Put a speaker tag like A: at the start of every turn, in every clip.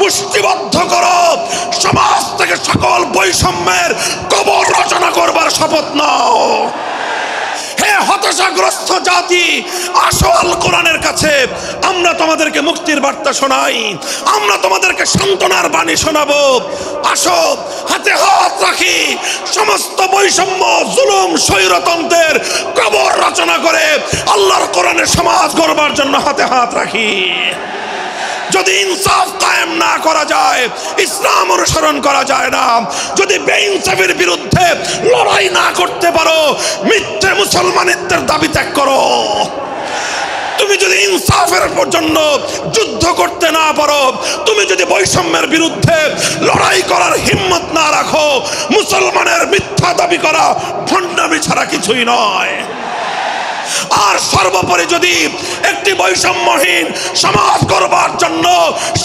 A: মুষ্টিবদ্ধ করো, সমাজ থেকে সকল বৈষম্যের কবর রচনা করবার শপথ নাও। হে হতাশাগ্রস্ত জাতি, আসো আল কোরআনের কাছে, আমরা তোমাদেরকে মুক্তির বার্তা শোনাই, আমরা তোমাদেরকে সান্ত্বনার বাণী শোনাবো। আসো হাতে হাত রাখি, সমস্ত বৈষম্য, জুলুম, স্বৈরতন্ত্রের কবর রচনা করে আল্লাহর কোরআনের সমাজ গড়বার জন্য হাতে হাত রাখি। যদি ইনসাফ কায়েম না করা যায়, ইসলাম অনুসরণ করা যায় না, যদি বেইনসাফের বিরুদ্ধে লড়াই না করতে পারো, মিথ্যে মুসলমানিত্বের দাবি ত্যাগ করো। তুমি যদি ইনসাফের জন্য যুদ্ধ করতে না পারো, তুমি যদি বৈষম্যের বিরুদ্ধে লড়াই করার হিম্মত না রাখো, মুসলমানের মিথ্যা দাবি করা ভণ্ডামি ছাড়া কিছুই নয়। আর সর্বোপরি যদি একটি বৈষম্যহীন সমাজ গড়বার জন্য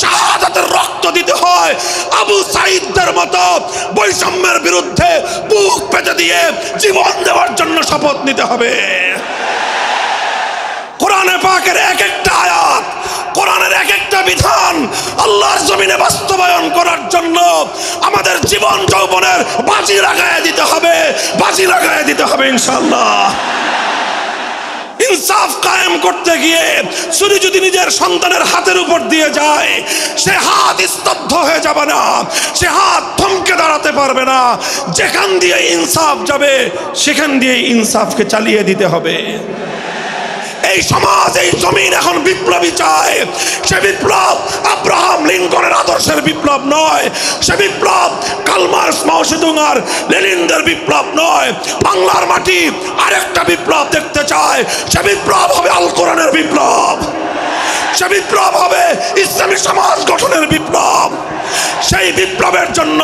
A: শাহাদাতের রক্ত দিতে হয়, আবু সাঈদদের মতো বৈষম্যের বিরুদ্ধে বুক পেতে দিয়ে জীবন দেওয়ার জন্য শপথ নিতে হবে। কোরআনে পাকের এক একটা আয়াত, কোরআনের এক একটা বিধান আল্লাহর জমিনে বাস্তবায়ন করার জন্য আমাদের জীবন যৌবনের বাজি লাগায় দিতে হবে, বাজি লাগায় দিতে হবে ইনশাআল্লাহ। ইনসাফ কায়েম করতে গিয়ে ছুরি যদি নিজের সন্তানের হাতের উপর দিয়ে যায়, সে হাত স্তব্ধ হয়ে যাবে না, সে হাত থমকে দাঁড়াতে পারবে না। যেখান দিয়ে ইনসাফ যাবে সেখান দিয়ে ইনসাফকে চালিয়ে দিতে হবে। এই সমাজ, এই জমিন এখন বিপ্লবী চায়। সে বিপ্লব আব্রাহাম লিঙ্কনের আদর্শের বিপ্লব নয়, সে বিপ্লব কার্ল মার্কস, মাও সেতুং আর লেনিনদের বিপ্লব নয়। বাংলার মাটি আরেকটা বিপ্লব দেখতে চায়, সে বিপ্লব হবে আল কোরআনের বিপ্লব, সে বিপ্লব হবে ইসলামী সমাজ গঠনের বিপ্লব। সেই বিপ্লবের জন্য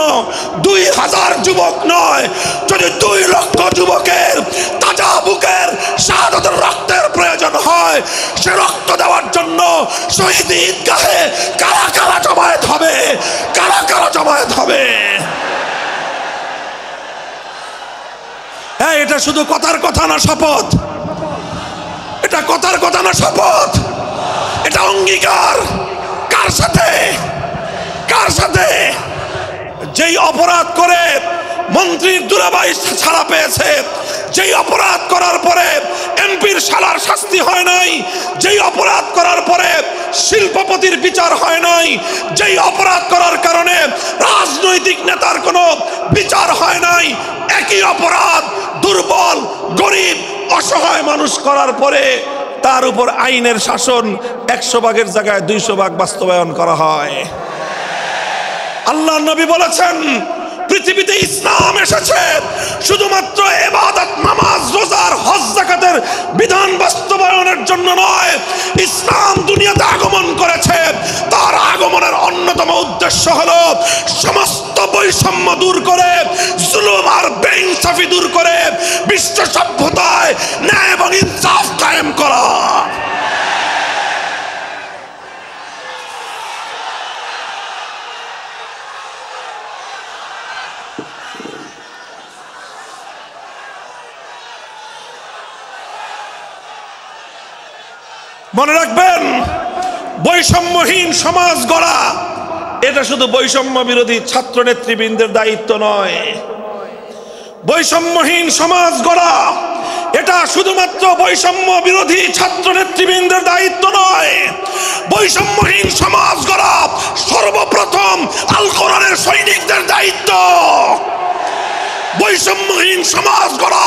A: 2000 যুবক নয়, যদি 2 লক্ষ যুবকের তাজা বুকের শাহাদাতের রক্তের প্রয়োজন হয়, সে রক্ত দেওয়ার জন্য শহীদ ঈদগাহে কারা কারা জমায়েত হবে, কারা কারা জমায়েত হবে। হ্যাঁ, এটা শুধু কথার কথা না, শপথ। এটা কথার কথা না, শপথ। এটা অঙ্গীকার। কার সাথে? কার সাথে? যেই অপরাধ করে মন্ত্রীর দুলাভাই ছাড়া পেয়েছে, যেই অপরাধ করার পরে এমপির শালার শাস্তি হয় নাই, যেই অপরাধ করার পরে শিল্পপতির বিচার হয় নাই, যেই অপরাধ করার কারণে রাজনৈতিক নেতার কোনো বিচার হয় নাই, একই অপরাধ দুর্বল, গরিব, অসহায় মানুষ করার পরে তার উপর আইনের শাসন 100 ভাগের জায়গায় 200 ভাগ বাস্তবায়ন করা হয়। আল্লাহর নবী বলেছেন, পৃথিবীতে ইসলাম এসেছে শুধুমাত্র ইবাদত, নামাজ, রোজার, হজ, যাকাতের বিধান বাস্তবায়নের জন্য নয়। ইসলাম দুনিয়াতে আগমন করেছে, তার আগমনের অন্যতম উদ্দেশ্য হলো সমস্ত বৈষম্য দূর করে, জুলুম আর বেইনসাফি দূর করে বিশ্ব সভ্যতায় ন্যায় এবং ইনসাফ কায়েম করা। মনে রাখবেন, বৈষম্যহীন সমাজ গড়া এটা শুধু বৈষম্য বিরোধী ছাত্র নেতৃবৃন্দের দায়িত্ব নয়। বৈষম্যহীন সমাজ গড়া এটা শুধুমাত্র বৈষম্য বিরোধী ছাত্র নেতৃবৃন্দের দায়িত্ব নয়। বৈষম্যহীন সমাজ গড়া সর্বপ্রথম আল কোরআনের সৈনিকদের দায়িত্ব। বৈষম্যহীন সমাজ গড়া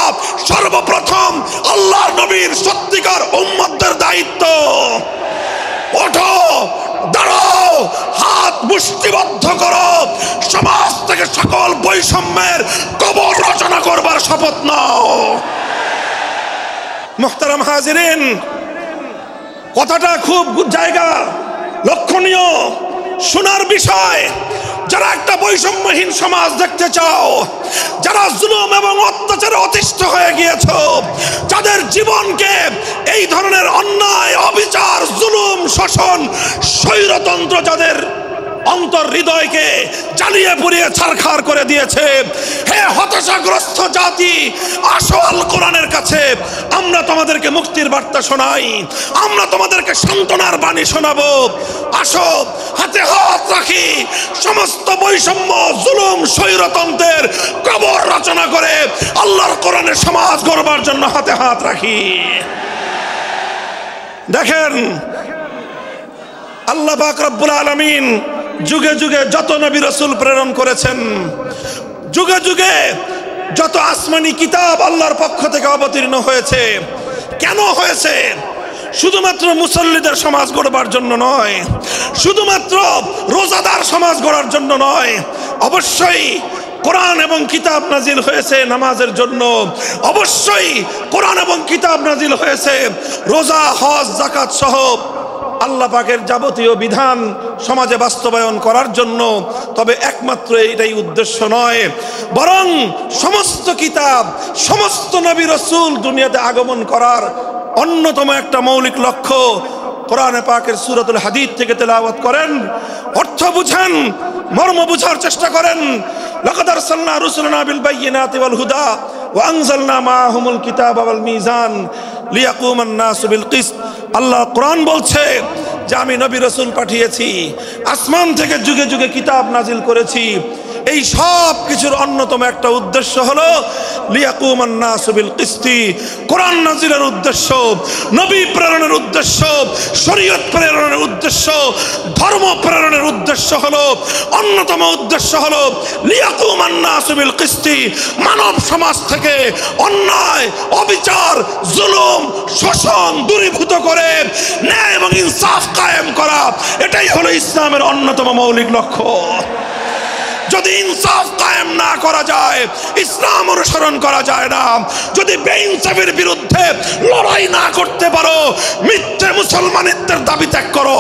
A: সর্বপ্রথম আল্লাহর নবীর সত্যিকার উম্মতদের দায়িত্ব। ওঠো, দাঁড়াও, হাত মুষ্টিবদ্ধ করো, সমাজ থেকে সকল বৈষম্যের কবর রচনা করবার শপথ নাও। মুহতারাম হাজিরিন, কথাটা খুব জায়গা লক্ষণীয়, শোনার বিষয়। যারা একটা বৈষম্যহীন সমাজ দেখতে চাও, যারা জুলুম এবং অত্যাচারে অতিষ্ঠ হয়ে গিয়েছ, যাদের জীবনকে এই ধরনের অন্যায়, অবিচার, জুলুম, শোষণ, স্বৈরতন্ত্র যাদের অন্তর হৃদয়কে জ্বালিয়ে পুড়িয়ে ছারখার করে দিয়েছে। হে হতাশাগ্রস্ত জাতি, আসো আল কোরআনের কাছে, আমরা তোমাদেরকে মুক্তির বার্তা শোনাই, আমরা তোমাদেরকে সান্ত্বনার বাণী শোনাবো। আসো হাতে হাত রাখি, সমস্ত বৈষম্য, জুলুম, স্বৈরতন্ত্রের কবর রচনা করে আল্লাহর কোরআনের সমাজ গড়বার জন্য হাতে হাত রাখি। দেখেন, আল্লাহ পাক রব্বুল আলামিন যুগে যুগে যত নবী রাসূল প্রেরণ করেছেন, যুগে যুগে যত আসমানি কিতাব আল্লাহর পক্ষ থেকে অবতীর্ণ হয়েছে, কেন হয়েছে? শুধুমাত্র মুসল্লিদের সমাজ গড়বার জন্য নয়, শুধুমাত্র রোজাদার সমাজ গড়ার জন্য নয়। অবশ্যই কোরআন এবং কিতাব নাজিল হয়েছে নামাজের জন্য, অবশ্যই কোরআন এবং কিতাব নাজিল হয়েছে রোজা, হজ, যাকাত সহ আল্লাহ পাকের যাবতীয় বিধান সমাজে বাস্তবায়ন করার জন্য। তবে একমাত্র এটাই উদ্দেশ্য নয়, বরং সমস্ত কিতাব, সমস্ত নবী রাসূল দুনিয়াতে আগমন করার অন্যতম একটা মৌলিক লক্ষ্য। কোরআনে পাকের সূরাতুল হাদীদ থেকে তেলাওয়াত করেন, অর্থ বুঝেন, মর্ম বুঝার চেষ্টা করেন। লাকাদ আরসালনা রুসুলানা বিল বায়িনাতি ওয়াল হুদা ওয়া আনজালনা মাআহুমুল কিতাবা ওয়াল মিজান লিয়াকুমান নাসু বিল কিসত। আল্লাহ কোরআন বলছে যে আমি নবী রাসূল পাঠিয়েছি, আসমান থেকে যুগে যুগে কিতাব নাজিল করেছি। এই সব কিছুর অন্যতম একটা উদ্দেশ্য হলো লিয়াকুমান নাসু বিল কিসতি। কোরআন নাজিলের উদ্দেশ্য, নবী প্রেরণের উদ্দেশ্য, শরীয়ত প্রেরণের উদ্দেশ্য, ধর্ম প্রেরণের উদ্দেশ্য হলো, অন্যতম উদ্দেশ্য হলো লিয়াকুমান নাসু বিল কিসতি। মানব সমাজ থেকে অন্যায়, অবিচার, জুলুম, শোষণ দূরীভূত করে ন্যায় এবং ইনসাফ কায়েম করা, এটাই হলো ইসলামের অন্যতম মৌলিক লক্ষ্য। যদি ইনসাফ কায়েম না করা যায়, ইসলাম অনুসরণ করা যায় না। যদি বেইনসাফের বিরুদ্ধে লড়াই না করতে পারো, মিথ্যে মুসলমানিত্বের দাবি ত্যাগ করো।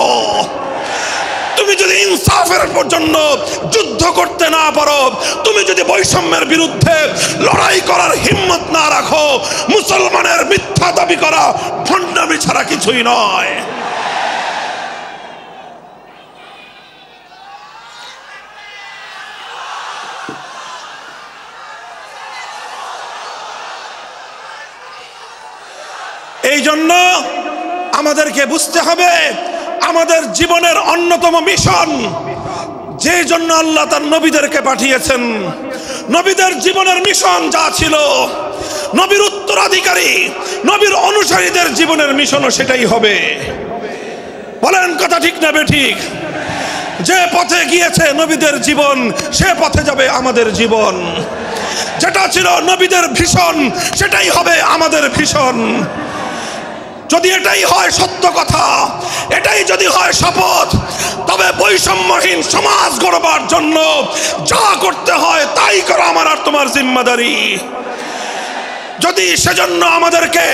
A: তুমি যদি ইনসাফের জন্য যুদ্ধ করতে না পারো, তুমি যদি বৈষম্যের বিরুদ্ধে লড়াই করার হিম্মত না রাখো, মুসলমানের মিথ্যা দাবি করা ভণ্ডামি ছাড়া কিছুই নয়। এই জন্য আমাদেরকে বুঝতে হবে, আমাদের জীবনের অন্যতম মিশন, যে জন্য আল্লাহ তার নবীদেরকে পাঠিয়েছেন, নবীদের জীবনের মিশন যা ছিল, নবীর উত্তরাধিকারী, নবীর অনুসারীদের জীবনের মিশনও সেটাই হবে। বলেন কথা ঠিক না বেঠিক? যে পথে গিয়েছে নবীদের জীবন, সে পথে যাবে আমাদের জীবন। যেটা ছিল নবীদের ভীষণ, সেটাই হবে আমাদের ভীষণ। যদি এটাই হয় সত্য কথা, এটাই যদি হয় শপথ, তবে বৈষম্যহীন সমাজ গড়বার জন্য যা করতে হয় তাই করা আমার আর তোমার জিম্মাদারি। যদি সেজন্য আমাদেরকে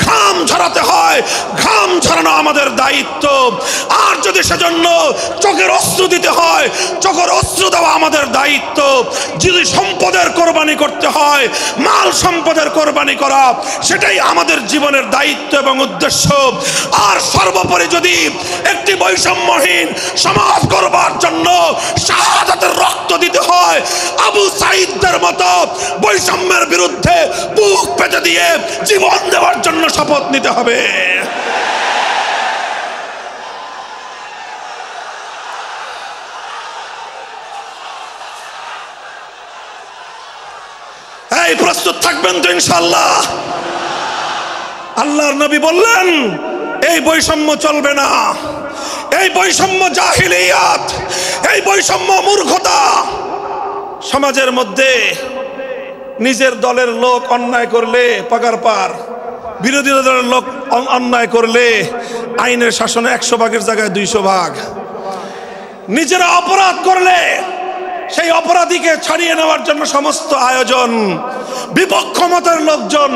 A: ঘাম ঝরাতে হয়, ঘাম ঝরানো আমাদের দায়িত্ব। আর যদি সেজন্য চোখের অশ্রু দিতে হয়, চোখের অশ্রু দেওয়া আমাদের দায়িত্ব। যদি সম্পদের কোরবানি করতে হয়, মাল সম্পদের কোরবানি করা, সেটাই আমাদের জীবনের দায়িত্ব এবং উদ্দেশ্য। আর সর্বোপরি যদি একটি বৈষম্যহীন সমাজ গড়বার জন্য শাহাদাতের রক্ত দিতে হয়, আবু সাঈদদের মতো বৈষম্যের বিরুদ্ধে বুক পেতে দিয়ে জীবন দেওয়ার জন্য শপথ নিতে হবে। এই প্রস্তুত থাকবেন তো ইনশাআল্লাহ? আল্লাহর নবী বললেন এই বৈষম্য চলবে না, এই বৈষম্য জাহিলিয়াত, এই বৈষম্য মূর্খতা। সমাজের মধ্যে নিজের দলের লোক অন্যায় করলে পাগার পার, বিরোধী দলের লোক অন্যায় করলে আইনের শাসনে 100 ভাগের জায়গায় 200 ভাগ। নিজেরা অপরাধ করলে সেই অপরাধীকে ছাড়িয়ে নেওয়ার জন্য সমস্ত আয়োজন। বিপক্ষ মতের লোকজন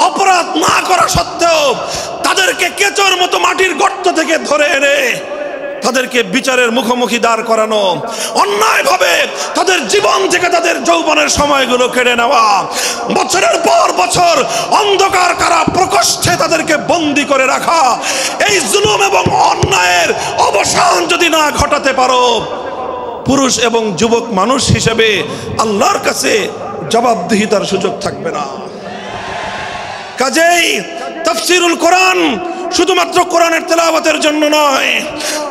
A: অপরাধ না করা সত্ত্বেও তাদেরকে কেচোর মতো মাটির গর্ত থেকে ধরে এনে তাদেরকে বিচারের মুখোমুখি দাঁড় করানো, অন্যায়ভাবে তাদের জীবন থেকে তাদের যৌবনের সময়গুলো কেড়ে নেওয়া, বছরের পর বছর অন্ধকার কারা প্রকোষ্ঠে তাদেরকে বন্দী করে রাখা। এই জুলুম এবং অন্যায়ের অবসান যদি না ঘটাতে পারো, পুরুষ এবং যুবক মানুষ হিসেবে আল্লাহর কাছে জবাবদিহিতার সুযোগ থাকবে না। কাজেই তাফসীরুল কোরআন শুধুমাত্র কোরআনের তেলাওয়াতের জন্য নয়,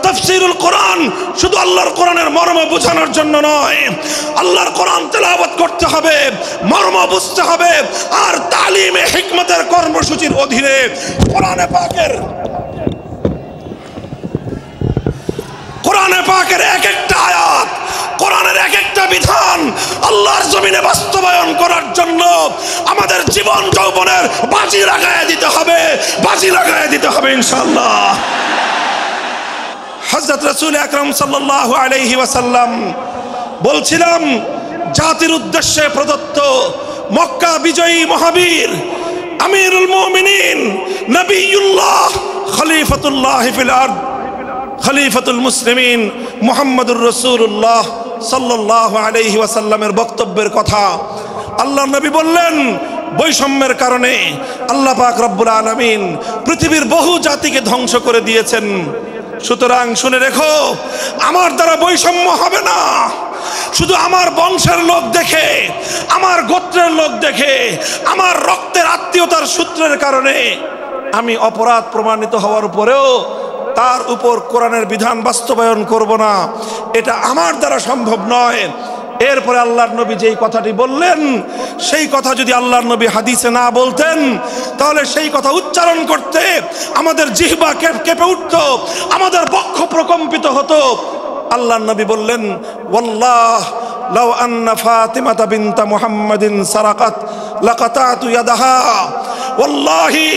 A: তাফসীরুল কোরআন শুধু আল্লাহর কোরআনের মর্ম বোঝানোর জন্য নয়। আল্লাহর কোরআন তেলাওয়াত করতে হবে, মর্ম বুঝতে হবে, আর তালিমে হিকমতের কর্মসূচির অধীনে কোরআনে পাকের এক একটা আয়াত, কোরআনের এক একটা বিধান আল্লাহর জমিনে বাস্তবায়ন করার জন্য আমাদের জীবন যৌবনের বাজি লাগায় দিতে হবে ইনশাআল্লাহ। হযরত রাসূল আকরাম সাল্লাল্লাহু আলাইহি ওয়াসাল্লাম বলছিলাম, জাতির উদ্দেশ্যে প্রদত্ত মক্কা বিজয়ী মহাবীর আমিরুল মুমিনিন নবিয়ুল্লাহ খলিফাতুল্লাহ ফিল আরদ খলিফাতুল মুসলিমিন মুহাম্মদুর রাসূলুল্লাহ সাল্লাল্লাহু আলাইহি ওয়াসাল্লামের বক্তব্যের কথা আল্লাহর নবী বললেন, বৈষম্যের কারণে আল্লাহ পাক রব্বুল আলামিন পৃথিবীর বহু জাতিকে ধ্বংস করে দিয়েছেন। সুতরাং শুনে রেখো, আমার দ্বারা বৈষম্য হবে না। শুধু আমার বংশের লোক দেখে, আমার গোত্রের লোক দেখে, আমার রক্তের আত্মীয়তার সূত্রের কারণে আমি অপরাধ প্রমাণিত হওয়ার পরেও তার উপর কোরআনের বিধান বাস্তবায়ন করব না, এটা আমার দ্বারা সম্ভব নয়। এরপরে আল্লাহর নবী যেই কথাটি বললেন, সেই কথা যদি আল্লাহর নবী হাদিসে না বলতেন, তাহলে সেই কথা উচ্চারণ করতে আমাদের জিহ্বা কেঁপে উঠত, আমাদের বক্ষ প্রকম্পিত হতো। আল্লাহর নবী বললেন, ওয়াল্লাহ লাউ আন্না ফাতিমাতা বিনতা মুহাম্মাদিন সারাকাত লাকাতাতু ইয়াদাহা, ওয়াল্লাহি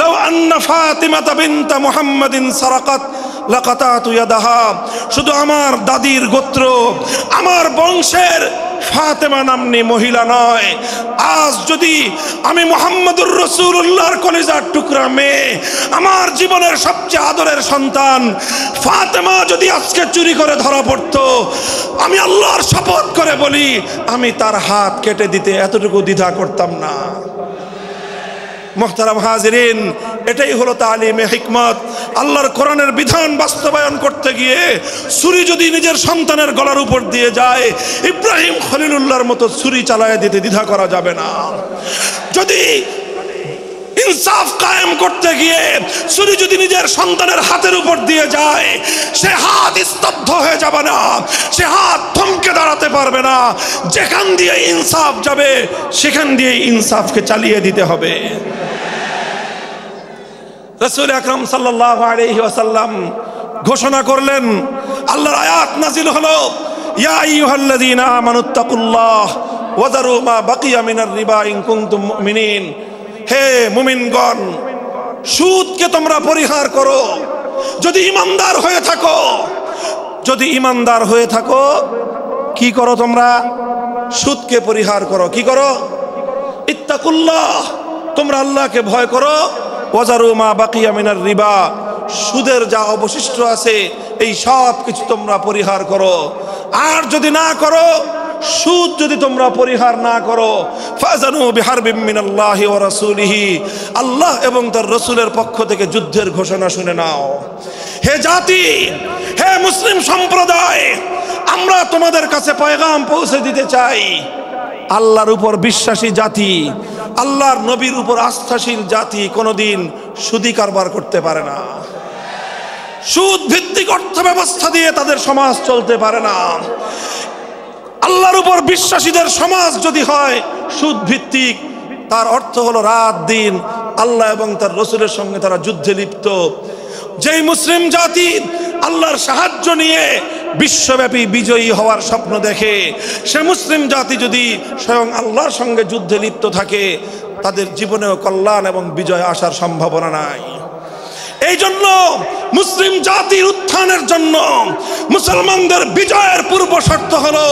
A: লাউ আন্না ফাতিমাতা বিনতা মুহাম্মাদিন সারাকাত লাকাতাতু ইয়াদাহা। শুধু আমার দাদির গোত্র, আমার বংশের ফাতেমা নামনি মহিলা নয়, আজ যদি আমি মুহাম্মদুর রাসূলুল্লাহর কলিজার টুকরা মেয়ে, আমার জীবনের সবচেয়ে আদরের সন্তান ফাতেমা যদি আজকে চুরি করে ধরা পড়তো, আমি আল্লাহর শপথ করে বলি, আমি তার হাত কেটে দিতে এতটুকু দ্বিধা করতাম না। মুহতারাম হাজিরিন, এটাই হলো তালিমে হিকমত। আল্লাহর কোরআনের বিধান বাস্তবায়ন করতে গিয়ে ছুরি যদি নিজের সন্তানের গলার উপর দিয়ে যায়, ইব্রাহিম খলিলুল্লাহর মতো ছুরি চালায় দিতে দ্বিধা করা যাবে না। যদি ইনসাফ কায়েম করতে গিয়ে ছুরি যদি নিজের সন্তানের হাতের উপর দিয়ে যায়, সে হাত স্তব্ধ হয়ে যাবে না, সে হাত থমকে দাঁড়াতে পারবে না। যেখান দিয়ে ইনসাফ যাবে সেখান দিয়ে ইনসাফকে চালিয়ে দিতে হবে। রাসূল আকরাম সাল্লাল্লাহু আলাইহি ওয়াসাল্লাম ঘোষণা করলেন, আল্লাহর আয়াত নাজিল হলো, ইয়া আইয়ুহাল্লাযীনা আমানুত্তাকুল্লাহ ওয়া যারু মা বাকিয়া মিনার রিবা ইন কুনতুম মুমিনিন। হে মুমিনগণ, সুদকে তোমরা পরিহার করো যদি ঈমানদার হয়ে থাকো। যদি ঈমানদার হয়ে থাকো, কি করো তোমরা? সুদকে পরিহার করো। কি করো? ইত্তাকুল্লাহ, তোমরা আল্লাহকে ভয় করো। ওয়াজারু মা বাকিয়া মিনার রিবা, সুদের যা অবশিষ্ট আছে এই সব কিছু তোমরা পরিহার করো। আর যদি না করো, সুদ যদি তোমরা পরিহার না করো, ফাজানু বিহারবিম মিনাল্লাহি ওয়া রাসূলিহি, আল্লাহ এবং তার রাসূলের পক্ষ থেকে যুদ্ধের ঘোষণা শুনে নাও। হে জাতি, হে মুসলিম সম্প্রদায়, আমরা তোমাদের কাছে পয়গাম পৌঁছে দিতে চাই, আল্লাহর উপর বিশ্বাসী জাতি, আল্লাহর নবীর উপর আস্থাশীল জাতি কোনোদিন সুদি কারবার করতে পারে না। সুদ ভিত্তিক অর্থ ব্যবস্থা দিয়ে তাদের সমাজ চলতে পারে না। আল্লাহর উপর বিশ্বাসীদের সমাজ যদি হয় সুদ ভিত্তিক, তার অর্থ হলো রাত দিন আল্লাহ এবং তার রাসূলের সঙ্গে তারা যুদ্ধে লিপ্ত। যেই মুসলিম জাতি আল্লাহর সাহায্য নিয়ে বিশ্বব্যাপী বিজয়ী হওয়ার স্বপ্ন দেখে, সে মুসলিম জাতি যদি স্বয়ং আল্লাহর সঙ্গে যুদ্ধে লিপ্ত থাকে, তাদের জীবনেও কল্যাণ এবং বিজয় আসার সম্ভাবনা নাই। এই জন্য মুসলিম জাতির উত্থানের জন্য, মুসলমানদের বিজয়ের পূর্ব শর্ত হলো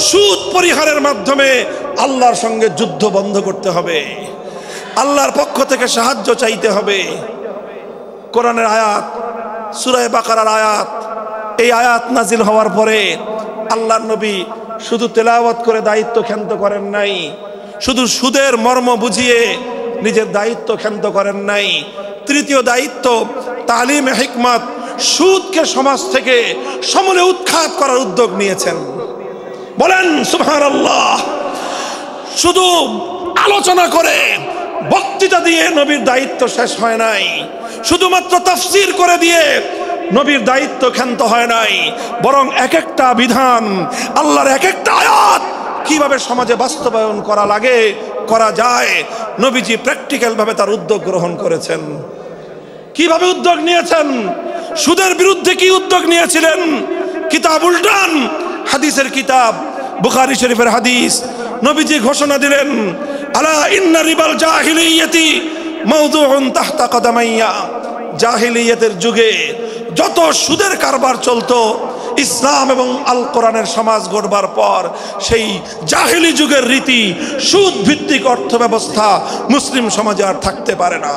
A: সুদ পরিহারের মাধ্যমে আল্লাহর সঙ্গে যুদ্ধ বন্ধ করতে হবে, আল্লাহর পক্ষ থেকে সাহায্য চাইতে হবে। কোরআনের আয়াত, সূরা বাকারার আয়াত, এই আয়াত নাজিল হওয়ার পরে আল্লাহর নবী শুধু তেলাওয়াত করে দায়িত্ব ক্ষান্ত করেন নাই, শুধু সুদের মর্ম বুঝিয়ে নিজের দায়িত্ব ক্ষান্ত করেন নাই। তৃতীয় দায়িত্ব তালিমে হিকমত, সুদকে সমাজ থেকে সমূলে উৎখাত করার উদ্যোগ নিয়েছেন। বলেন সুবহানাল্লাহ। শুধু আলোচনা করে বক্তৃতা দিয়ে নবীর দায়িত্ব শেষ হয় নাই, শুধুমাত্র তাফসীর করে দিয়ে নবীর দায়িত্ব ক্ষান্ত হয় নাই, বরং এক একটা বিধান, আল্লাহর এক একটা আয়াত কিভাবে সমাজে বাস্তবায়ন করা লাগে, করা যায়, নবীজি প্র্যাকটিক্যাল ভাবে তার উদ্যোগ গ্রহণ করেছেন। কিভাবে উদ্যোগ নিয়েছেন? সুদের বিরুদ্ধে কি উদ্যোগ নিয়েছিলেন? কিতাব উল্টান, হাদিসের কিতাব, বুখারী শরীফের হাদিস, নবীজি ঘোষণা দিলেন, আলা ইন্না রিবাল জাহিলিয়াতি মাওদুউন তাহতা কদামাইয়া। জাহিলিয়াতের যুগে যত সুদের কারবার চলতো, ইসলাম এবং আল কোরআনের সমাজ গড়বার পর সেই জাহিলি যুগের রীতি, সুদ ভিত্তিক অর্থ ব্যবস্থা মুসলিম সমাজে আর থাকতে পারে না।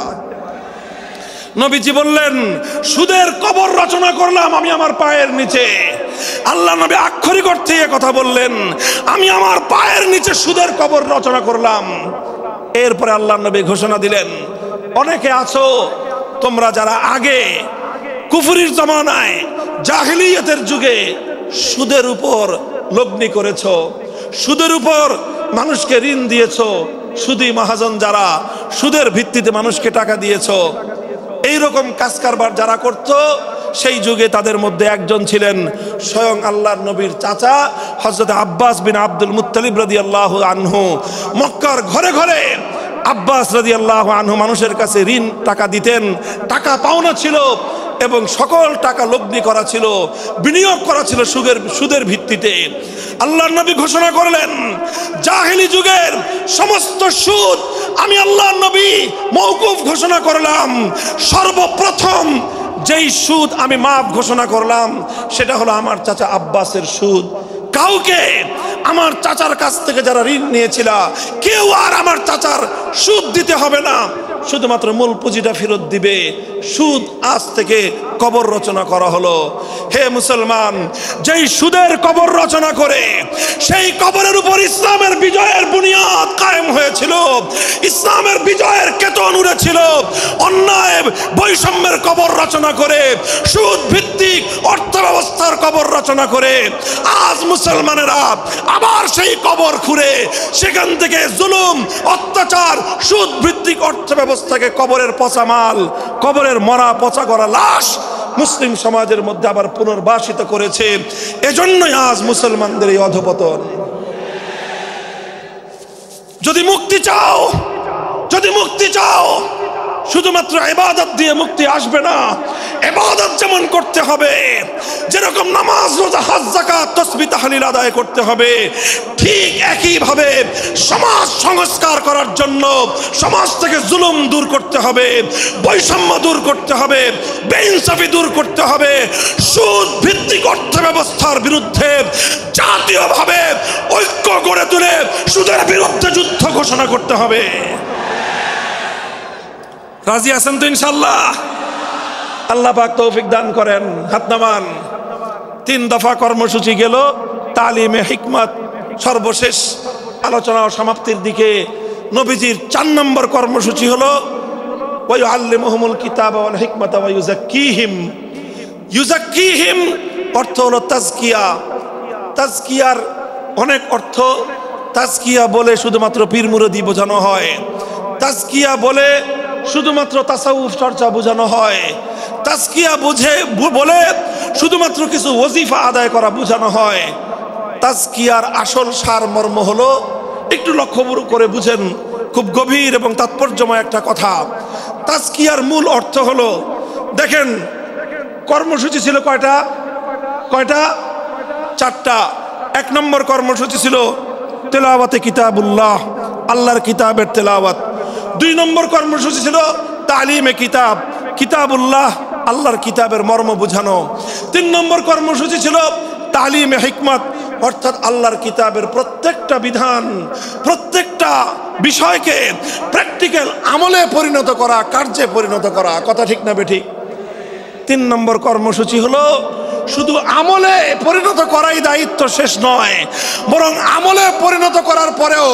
A: নবীজি বললেন, সুদের কবর রচনা করলাম আমি আমার পায়ের নিচে। আল্লাহ নবী আক্ষরিক অর্থে এ কথা বললেন, আমি আমার পায়ের নিচে সুদের কবর রচনা করলাম। এরপরে আল্লাহ নবী ঘোষণা দিলেন, অনেকে আছো তোমরা যারা আগে কুফরির জমানায় জাহিলিয়াতের যুগে সুদের উপর লগ্নি করেছো, সুদের উপর মানুষকে ঋণ দিয়েছো, সুদী মহাজন যারা সুদের ভিত্তিতে মানুষকে টাকা দিয়েছো, এইরকম কাজ কারবার যারা করত, সেই যুগে তাদের মধ্যে একজন ছিলেন স্বয়ং আল্লাহর নবীর চাচা হযরত আব্বাস বিন আব্দুল মুত্তালিব রাদিয়াল্লাহু আনহু। মক্কার ঘরে ঘরে আব্বাস রাদিয়াল্লাহু আনহু মানুষের কাছে ঋণ টাকা দিতেন, টাকা পাওনা ছিল এবং সকল টাকা লগ্নি করা ছিল, বিনিয়োগ করা ছিল সুদের ভিত্তিতে। আল্লাহর নবী ঘোষণা করলেন, জাহেলি যুগের সমস্ত সুদ আমি আল্লাহর নবী মওকুফ ঘোষণা করলাম। সর্বপ্রথম যেই সুদ আমি মাফ ঘোষণা করলাম সেটা হলো আমার চাচা আব্বাসের সুদ। কাউকে আমার চাচার কাছ থেকে যারা ঋণ নিয়েছিল, কেউ আর আমার চাচার সুদ দিতে হবে না, শুধুমাত্র মূল পুঁজিটা ফেরত দিবে। সুদ আজ থেকে কবর রচনা করা হলো। হে মুসলমান, যেই সুদের কবর রচনা করে সেই কবরের উপর ইসলামের বিজয়ের বুনিয়াদ কায়েম হয়েছিল, ইসলামের বিজয়ের কেতন উড়েছিল। অন্যায় বৈষম্যের কবর রচনা করে, সুদ ভিত্তিক অর্থ ব্যবস্থার কবর রচনা করে আজ মুসলমানেরা আবার সেই কবর খুঁড়ে সেখান থেকে জুলুম, অত্যাচার, সুদ ভিত্তিক অর্থ ব্যবস্থাকে কবরের পচা মাল, কবরের মরা পচা করা লাশ মুসলিম সমাজের মধ্যে আবার পুনর্বাসিত করেছে। এজন্যই আজ মুসলমানদের এই অধপতন। যদি মুক্তি চাও, যদি মুক্তি চাও, শুধুমাত্র ইবাদত দিয়ে মুক্তি আসবে না। ইবাদত যেমন করতে হবে, যেরকম নামাজ, রোজা, হজ, যাকাত, তাসবিহ, তাহলিল আদায় করতে হবে, ঠিক একই ভাবে সমাজ সংস্কার করার জন্য সমাজ থেকে জুলুম দূর করতে হবে, বৈষম্য দূর করতে হবে, বেইনসাফি দূর করতে হবে, সুদ ভিত্তিক অর্থ ব্যবস্থার বিরুদ্ধে জাতীয়ভাবে ঐক্য গড়ে তুলে সুদের বিরুদ্ধে যুদ্ধ ঘোষণা করতে হবে। রাজি আছেন তো ইনশাআল্লাহ? আল্লাহ পাক তৌফিক দান করেন। হাত নামান। 3 দফা কর্মসূচি গেল, তালিমে হিকমত সর্বশেষ আলোচনা ও সমাপ্তির দিকে। নবীজির 4 নম্বর কর্মসূচি হলো ওয়া ইউআল্লিমুহুমুল কিতাবা ওয়াল হিকমাতা ওয়া ইউযাক্কিহিম। ইউযাক্কিহিম অর্থ হলো তাজকিয়া। তাজকিয়ার অনেক অর্থ। তাজকিয়া বলে শুধুমাত্র পীর মুরিদি বোঝানো হয়, তাজকিয়া বলে শুধুমাত্র তাসাউফ চর্চা বোঝানো হয়, তাজকিয়া বলে শুধুমাত্র কিছু ওজিফা আদায় করা বোঝানো হয়। তাজকিয়ার আসল সারমর্ম হলো, একটু লক্ষ্য করে বুঝেন, খুব গভীর এবং তাৎপর্যময় একটা কথা। তাজকিয়ার মূল অর্থ হলো, দেখেন কর্মসূচি ছিল কয়টা? 4টা। 1 নম্বর কর্মসূচি ছিল তেলাওয়াতে কিতাবুল্লাহ, আল্লাহর কিতাবের তেলাওয়াত। 2 নম্বর কর্মসূচি ছিল তালিমে কিতাব, কিতাবুল্লাহ, আল্লাহর কিতাবের মর্ম বোঝানো। 3 নম্বর কর্মসূচি ছিল তালিমে হিকমত, অর্থাৎ আল্লাহর কিতাবের প্রত্যেকটা বিধান, প্রত্যেকটা বিষয়কে প্র্যাকটিক্যাল আমলে পরিণত করা, কার্যে পরিণত করা। কথা ঠিক না বেঠিক? 3 নম্বর কর্মসূচি হলো শুধু আমলে পরিণত করাই দায়িত্ব শেষ নয়, বরং আমলে পরিণত করার পরেও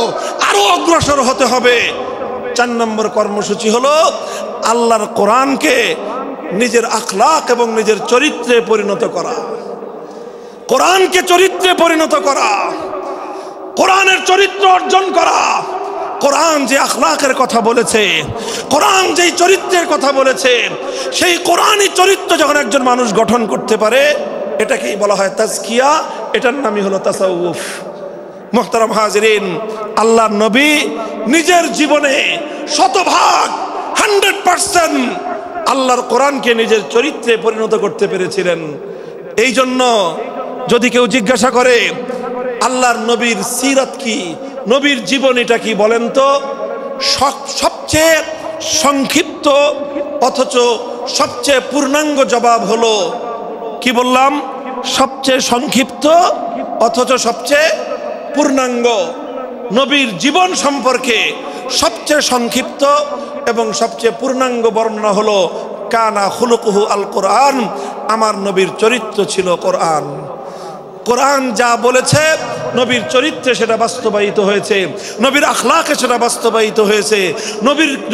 A: আরো অগ্রসর হতে হবে। 4 নম্বর কর্মসূচি হলো আল্লাহর কোরআনকে নিজের আখলাক এবং নিজের চরিত্রে পরিণত করা, কোরআনকে চরিত্রে পরিণত করা, কোরআনের চরিত্র অর্জন করা। কোরআন যে আখলাকের কথা বলেছে, কোরআন যেই চরিত্রের কথা বলেছে, সেই কোরআনই চরিত্র যখন একজন মানুষ গঠন করতে পারে, এটাকেই বলা হয় তাজকিয়া, এটার নামই হলো তাসাউফ। মুহতারাম হাজিরিন, আল্লাহর নবী নিজের জীবনে 100% আল্লাহর কোরআনকে নিজের চরিত্রে পরিণত করতে পেরেছিলেন। এই জন্য যদি কেউ জিজ্ঞাসা করে আল্লাহর নবীর সিরাত কি, নবীর জীবনীটা কি বলেন তো, সবচেয়ে সংক্ষিপ্ত অথচ সবচেয়ে পূর্ণাঙ্গ জবাব হলো, কি বললাম, সবচেয়ে সংক্ষিপ্ত অথচ সবচেয়ে পূর্ণাঙ্গ। নবীর জীবন সম্পর্কে সবচেয়ে সংক্ষিপ্ত এবং সবচেয়ে পূর্ণাঙ্গ বর্ণনা হলো কানা খুলুকুহু আল কোরআন, আমার নবীর চরিত্র ছিল কোরআন। কোরআন যা বলেছে নবীর চরিত্রে সেটা বাস্তবায়িত হয়েছে, নবীর আখলাকে সেটা বাস্তবায়িত হয়েছে।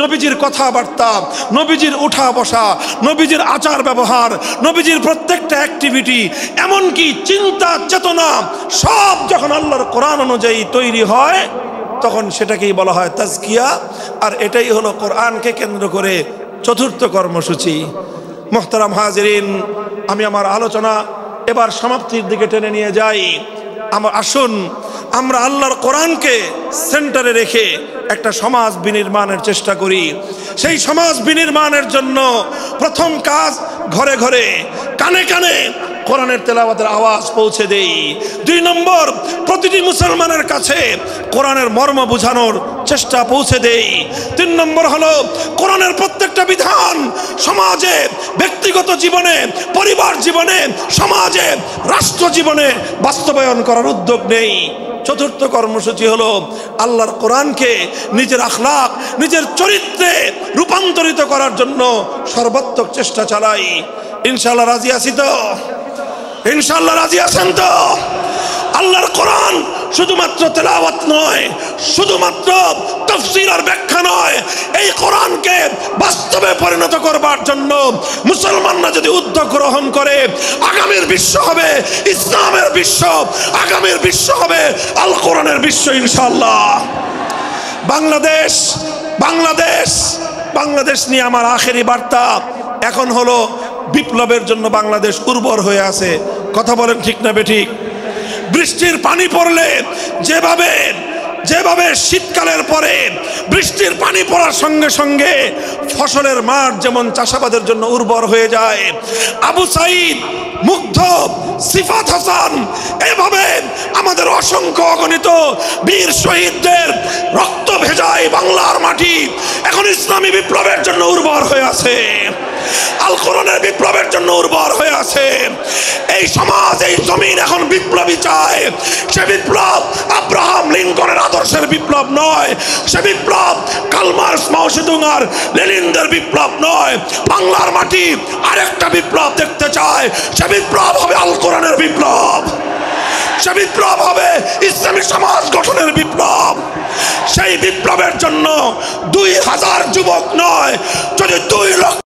A: নবীজির কথাবার্তা, নবীজির উঠা বসা, নবীজির আচার ব্যবহার, নবীজির প্রত্যেকটা অ্যাক্টিভিটি, এমনকি চিন্তা চেতনা সব যখন আল্লাহর কোরআন অনুযায়ী তৈরি হয়, তখন সেটাকেই বলা হয় তাজকিয়া। আর এটাই হলো কোরআনকে কেন্দ্র করে চতুর্থ কর্মসূচি। মুহতারাম হাজিরিন, আমি আমার আলোচনা এবার সমাপ্তির দিকে টেনে নিয়ে যাই। আসুন আমরা আল্লাহর কোরআনকে সেন্টারে রেখে একটা সমাজ বিনির্মাণের চেষ্টা করি। সেই সমাজ বিনির্মাণের জন্য প্রথম কাজ, ঘরে ঘরে কানে কানে কোরআনের তেলাওয়াতের আওয়াজ পৌঁছে দেই। 2 নম্বর, প্রতিটি মুসলমানের কাছে কোরআনের মর্ম বোঝানোর চেষ্টা পৌঁছে দেই। 3 নম্বর হলো কোরআনের প্রত্যেকটা বিধান সমাজে, ব্যক্তিগত জীবনে, পরিবার জীবনে, সমাজে, রাষ্ট্র জীবনে বাস্তবায়ন করার উদ্যোগ নেই। চতুর্থ কর্মসূচি হলো আল্লাহর কোরআনকে নিজের আখলাক, নিজের চরিত্রে রূপান্তরিত করার জন্য সর্বাত্মক চেষ্টা চালাই। ইনশাআল্লাহ রাজি আছি তো? ইনশাআল্লাহ রাজি আছেন তো? আল্লাহর কোরআন শুধুমাত্র তেলাওয়াত নয়, শুধুমাত্র তাফসীর আর ব্যাখ্যা নয়, এই কোরআনকে বাস্তবে পরিণত করবার জন্য মুসলমানরা যদি উদ্যোগ গ্রহণ করে, আগামীর বিশ্ব হবে ইসলামের বিশ্ব, আগামীর বিশ্ব হবে আল কোরআনের বিশ্ব ইনশাআল্লাহ। বাংলাদেশ বাংলাদেশ বাংলাদেশ নিয়ে আমার আখেরি বার্তা এখন হলো, বিপ্লবের জন্য বাংলাদেশ উর্বর হয়ে আছে। কথা বলেন ঠিক না বেঠিক? বৃষ্টির পানি পড়লে যেভাবে শীতকালের পরে বৃষ্টির পানি পড়ার সঙ্গে সঙ্গে ফসলের মাঠ যেমন চাষাবাদের জন্য উর্বর হয়ে যায়, আবু সাইদ, মুগ্ধ, সিফাত হাসান, এভাবে আমাদের অসংখ্য অগণিত বীর শহীদদের রক্ত ভেজায় বাংলার মাটি এখন ইসলামী বিপ্লবের জন্য উর্বর হয়ে আছে, আল কোরআনের বিপ্লবের জন্য উর্বর হয়ে আছে। এই সমাজ, এই জমিন এখন বিপ্লবী চায়। সে বিপ্লব আব্রাহাম লিঙ্কনের আদর্শের বিপ্লব নয়, সে বিপ্লব কার্ল মার্কস, মাও সেতুং আর লেনিনদের বিপ্লব নয়। বাংলার মাটি আরেকটা বিপ্লব দেখতে চায়, সে বিপ্লব হবে আল কোরআনের বিপ্লব, সে বিপ্লব হবে ইসলামী সমাজ গঠনের বিপ্লব। সেই বিপ্লবের জন্য 2000 যুবক নয়, যদি 2 লক্ষ